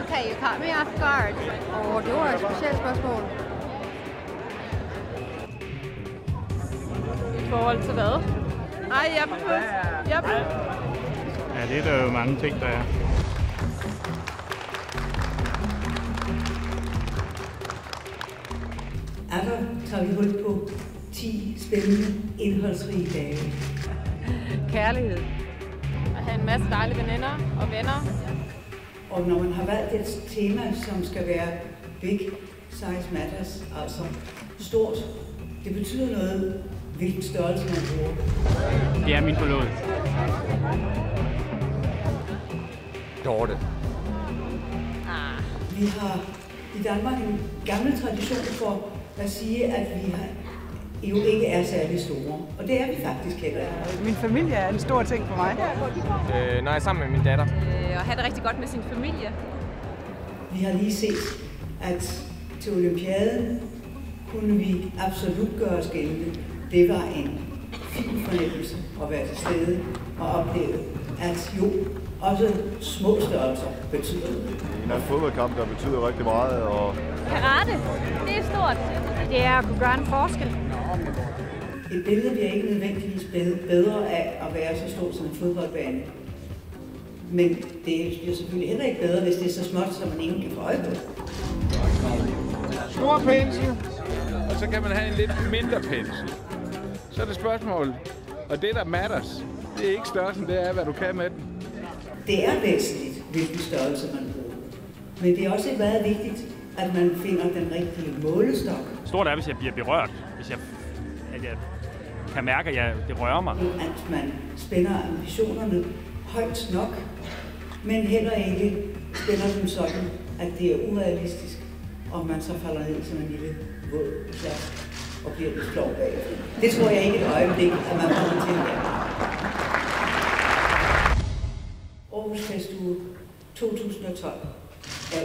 Okay, you caught me off guard. Det var et specielt spørgsmål. I forhold til hvad? Ej, jeg er på plus. Ja, det er der jo mange ting, der er. Atter tager vi hul på 10 spændende, indholdsrige dage. Kærlighed. At have en masse dejlige veninder og venner. Og når man har valgt et tema, som skal være big size matters, altså stort, det betyder noget, hvilken størrelse man bruger. Det er min forlovede. Dorte. Vi har i Danmark en gammel tradition for at sige, at vi jo ikke er særlig store. Og det er vi faktisk heller ikke. Min familie er en stor ting for mig. Når jeg er sammen med min datter. Og have det rigtig godt med sin familie. Vi har lige set, at til Olympiaden kunne vi absolut gøre os gældende. Det var en fin fornemmelse at være til stede og opleve, at jo, også små størrelser betyder noget. En fodboldkamp, der betyder rigtig meget. Og Karate, det er stort. Det er at kunne gøre en forskel. Et billede bliver ikke nødvendigvis bedre af at være så stort som en fodboldbane. Men det bliver selvfølgelig heller ikke bedre, hvis det er så småt, så man ingen kan få øje på. Stor pensel, og så kan man have en lidt mindre pensel. Så er det spørgsmål, og det der matters, det er ikke størrelsen, det er, hvad du kan med den. Det er væsentligt, hvilken størrelse man bruger. Men det er også meget vigtigt, at man finder den rigtige målestok. Stort er, hvis jeg bliver berørt. At jeg kan mærke, at det rører mig. At man spænder ambitionerne højt nok, men heller ikke spænder dem sådan, at det er urealistisk, og man så falder ned som en lille våd plads og bliver lidt flov bagefter. Det tror jeg ikke et øjeblik, at man kommer til her. Aarhus Festuge 2012 er